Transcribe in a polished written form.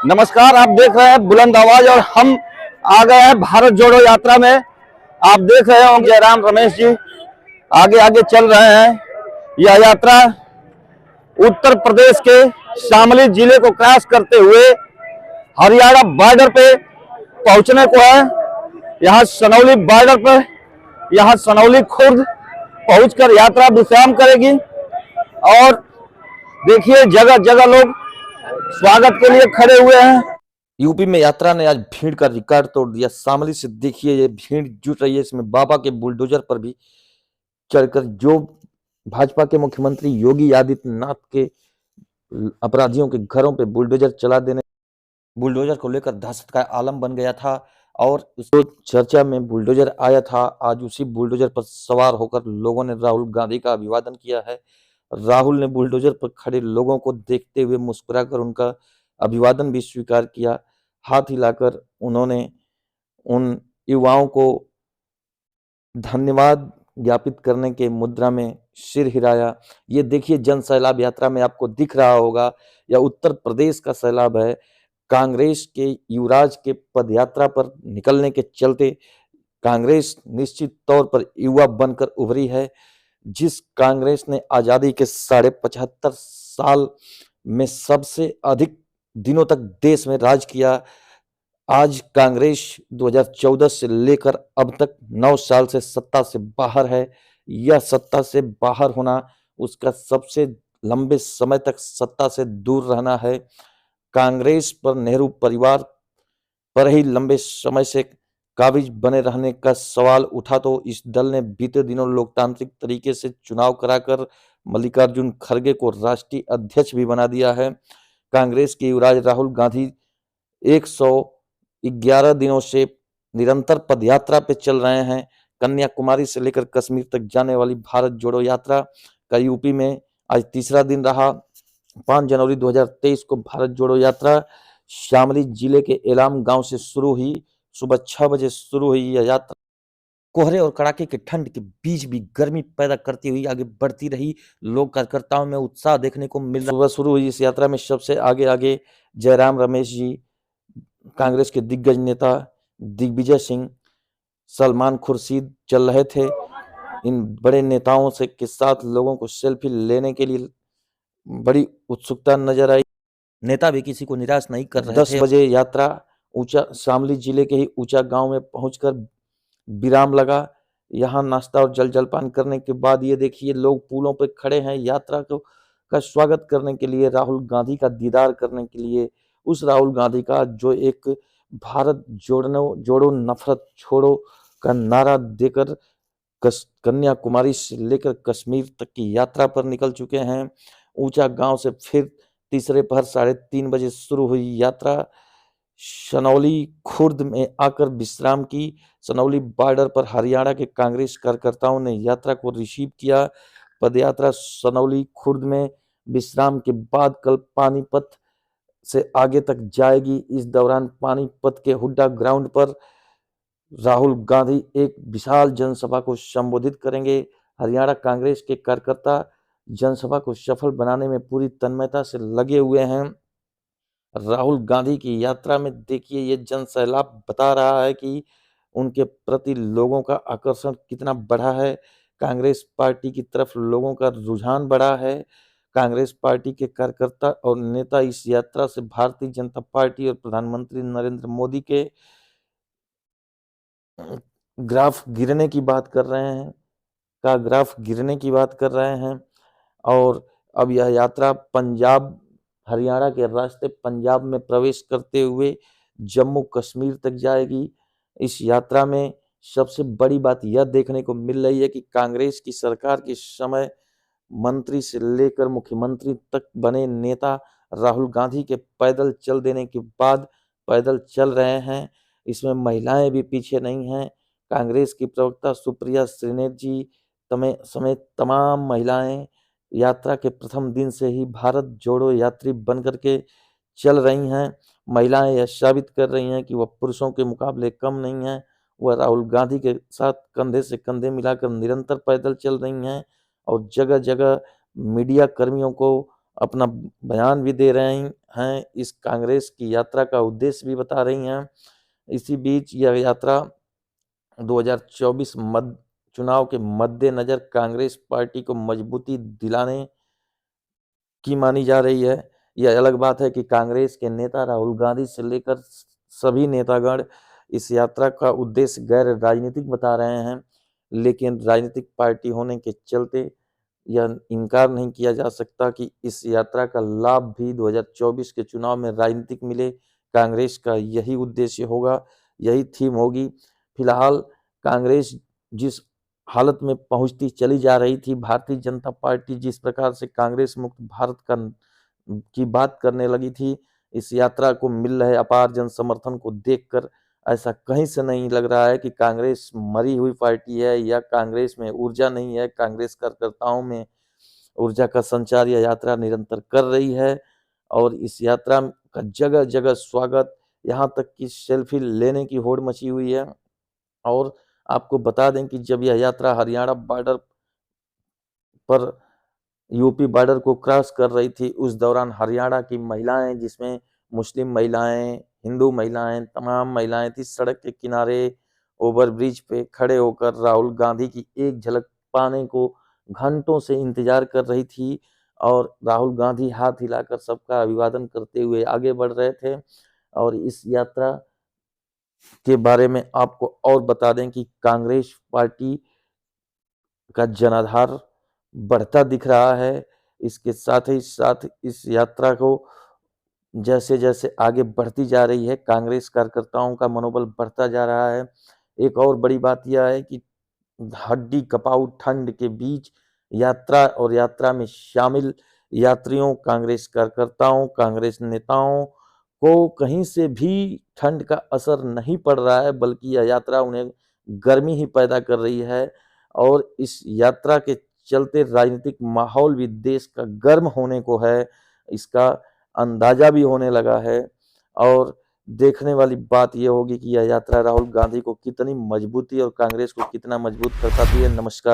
नमस्कार, आप देख रहे हैं बुलंद आवाज और हम आ गए हैं भारत जोड़ो यात्रा में। आप देख रहे हो जयराम रमेश जी आगे आगे चल रहे हैं। यह यात्रा उत्तर प्रदेश के शामली जिले को क्रॉस करते हुए हरियाणा बॉर्डर पे पहुंचने को है। यहाँ सनौली बॉर्डर पर यहाँ सनौली खुर्द पहुंचकर यात्रा विश्राम करेगी। और देखिए जगह जगह लोग स्वागत के लिए खड़े हुए हैं। यूपी में यात्रा ने आज भीड़ का रिकॉर्ड तोड़ दिया। शामली से देखिए ये भीड़ जुट रही है। इसमें बाबा के बुलडोजर पर भी चढ़कर जो भाजपा के मुख्यमंत्री योगी आदित्यनाथ के अपराधियों के घरों पे बुलडोजर चला देने, बुलडोजर को लेकर दहशत का आलम बन गया था और उसको चर्चा में बुलडोजर आया था। आज उसी बुलडोजर पर सवार होकर लोगों ने राहुल गांधी का अभिवादन किया है। राहुल ने बुलडोजर पर खड़े लोगों को देखते हुए मुस्कुराकर उनका अभिवादन भी स्वीकार किया। हाथ हिलाकर उन्होंने उन युवाओं को धन्यवाद ज्ञापित करने के मुद्रा में सिर हिलाया। ये देखिए जन सैलाब यात्रा में आपको दिख रहा होगा, यह उत्तर प्रदेश का सैलाब है। कांग्रेस के युवराज के पदयात्रा पर निकलने के चलते कांग्रेस निश्चित तौर पर युवा बनकर उभरी है। जिस कांग्रेस ने आजादी के 75.5 साल में सबसे अधिक दिनों तक देश में राज किया, आज कांग्रेस 2014 से लेकर अब तक 9 साल से सत्ता से बाहर है। यह सत्ता से बाहर होना, उसका सबसे लंबे समय तक सत्ता से दूर रहना है। कांग्रेस पर नेहरू परिवार पर ही लंबे समय से काबिज बने रहने का सवाल उठा तो इस दल ने बीते दिनों लोकतांत्रिक तरीके से चुनाव कराकर मल्लिकार्जुन खड़गे को राष्ट्रीय अध्यक्ष भी बना दिया है। कांग्रेस के युवराज राहुल गांधी 111 दिनों से निरंतर पदयात्रा पे चल रहे हैं। कन्याकुमारी से लेकर कश्मीर तक जाने वाली भारत जोड़ो यात्रा का यूपी में आज तीसरा दिन रहा। 5 जनवरी 2023 को भारत जोड़ो यात्रा शामली जिले के एलाम गांव से शुरू हुई। सुबह 6 बजे शुरू हुई यह यात्रा कोहरे और कड़ाके की ठंड के बीच भी गर्मी पैदा करती हुई आगे बढ़ती रही। लोक कार्यकर्ताओं में उत्साह देखने को मिल रहा। सुबह शुरू हुई इस यात्रा में सबसे आगे आगे जयराम रमेश जी, कांग्रेस के दिग्गज नेता दिग्विजय सिंह, सलमान खुर्शीद चल रहे थे। इन बड़े नेताओं से के साथ लोगों को सेल्फी लेने के लिए बड़ी उत्सुकता नजर आई। नेता भी किसी को निराश नहीं कर रहे थे। 10 बजे यात्रा ऊंचा शामली जिले के ही ऊंचा गांव में पहुंचकर विराम लगा। यहाँ नाश्ता और जल जलपान करने के बाद ये देखिए लोग पुलों पर खड़े हैं यात्रा को का स्वागत करने के लिए, राहुल गांधी का दीदार करने के लिए। उस राहुल गांधी का जो एक भारत जोड़ो नफरत छोड़ो का नारा देकर कन्याकुमारी से लेकर कश्मीर तक की यात्रा पर निकल चुके हैं। ऊंचा गांव से फिर तीसरे पहर 3:30 बजे शुरू हुई यात्रा सनौली खुर्द में आकर विश्राम की। सनौली बॉर्डर पर हरियाणा के कांग्रेस कार्यकर्ताओं ने यात्रा को रिसीव किया। पदयात्रा सनौली खुर्द में विश्राम के बाद कल पानीपत से आगे तक जाएगी। इस दौरान पानीपत के हुड्डा ग्राउंड पर राहुल गांधी एक विशाल जनसभा को संबोधित करेंगे। हरियाणा कांग्रेस के कार्यकर्ता जनसभा को सफल बनाने में पूरी तन्मयता से लगे हुए हैं। राहुल गांधी की यात्रा में देखिए ये जन सैलाब बता रहा है कि उनके प्रति लोगों का आकर्षण कितना बढ़ा है। कांग्रेस पार्टी की तरफ लोगों का रुझान बढ़ा है। कांग्रेस पार्टी के कार्यकर्ता और नेता इस यात्रा से भारतीय जनता पार्टी और प्रधानमंत्री नरेंद्र मोदी के ग्राफ गिरने की बात कर रहे हैं और अब यह यात्रा पंजाब हरियाणा के रास्ते पंजाब में प्रवेश करते हुए जम्मू कश्मीर तक जाएगी। इस यात्रा में सबसे बड़ी बात यह देखने को मिल रही है कि कांग्रेस की सरकार के समय मंत्री से लेकर मुख्यमंत्री तक बने नेता राहुल गांधी के पैदल चल देने के बाद पैदल चल रहे हैं। इसमें महिलाएं भी पीछे नहीं हैं। कांग्रेस की प्रवक्ता सुप्रिया श्रीनेत जी समेत तमाम महिलाएं यात्रा के प्रथम दिन से ही भारत जोड़ो यात्री बनकर के चल रही हैं। महिलाएं यह साबित कर रही हैं कि वह पुरुषों के मुकाबले कम नहीं हैं। वह राहुल गांधी के साथ कंधे से कंधे मिलाकर निरंतर पैदल चल रही हैं और जगह जगह मीडिया कर्मियों को अपना बयान भी दे रहे हैं। इस कांग्रेस की यात्रा का उद्देश्य भी बता रही हैं। इसी बीच यह यात्रा 2024 चुनाव के मद्देनजर कांग्रेस पार्टी को मजबूती दिलाने की मानी जा रही है। यह अलग बात है कि कांग्रेस के नेता राहुल गांधी से लेकर सभी नेतागण इस यात्रा का उद्देश्य गैर राजनीतिक बता रहे हैं, लेकिन राजनीतिक पार्टी होने के चलते यह इनकार नहीं किया जा सकता कि इस यात्रा का लाभ भी 2024 के चुनाव में राजनीतिक मिले। कांग्रेस का यही उद्देश्य होगा, यही थीम होगी। फिलहाल कांग्रेस जिस हालत में पहुंचती चली जा रही थी, भारतीय जनता पार्टी जिस प्रकार से कांग्रेस मुक्त भारत की बात करने लगी थी, इस यात्रा को मिल रहे अपार जन समर्थन को देखकर ऐसा कहीं से नहीं लग रहा है कि कांग्रेस मरी हुई पार्टी है या कांग्रेस में ऊर्जा नहीं है। कांग्रेस कार्यकर्ताओं में ऊर्जा का संचार यह यात्रा निरंतर कर रही है और इस यात्रा का जगह जगह स्वागत, यहाँ तक कि सेल्फी लेने की होड़ मची हुई है। और आपको बता दें कि जब यह यात्रा हरियाणा बॉर्डर पर यूपी बॉर्डर को क्रॉस कर रही थी, उस दौरान हरियाणा की महिलाएं, जिसमें मुस्लिम महिलाएं, हिंदू महिलाएं, तमाम महिलाएं थी, सड़क के किनारे ओवरब्रिज पे खड़े होकर राहुल गांधी की एक झलक पाने को घंटों से इंतजार कर रही थी। और राहुल गांधी हाथ हिलाकर सबका अभिवादन करते हुए आगे बढ़ रहे थे। और इस यात्रा के बारे में आपको और बता दें कि कांग्रेस पार्टी का जनाधार बढ़ता दिख रहा है। इसके साथ ही साथ इस यात्रा को जैसे जैसे आगे बढ़ती जा रही है, कांग्रेस कार्यकर्ताओं का मनोबल बढ़ता जा रहा है। एक और बड़ी बात यह है कि हड्डी कपाऊ ठंड के बीच यात्रा और यात्रा में शामिल यात्रियों, कांग्रेस कार्यकर्ताओं, कांग्रेस नेताओं को कहीं से भी ठंड का असर नहीं पड़ रहा है, बल्कि यह यात्रा उन्हें गर्मी ही पैदा कर रही है। और इस यात्रा के चलते राजनीतिक माहौल भी देश का गर्म होने को है, इसका अंदाजा भी होने लगा है। और देखने वाली बात यह होगी कि यह यात्रा राहुल गांधी को कितनी मजबूती और कांग्रेस को कितना मजबूत कर पाती है। नमस्कार।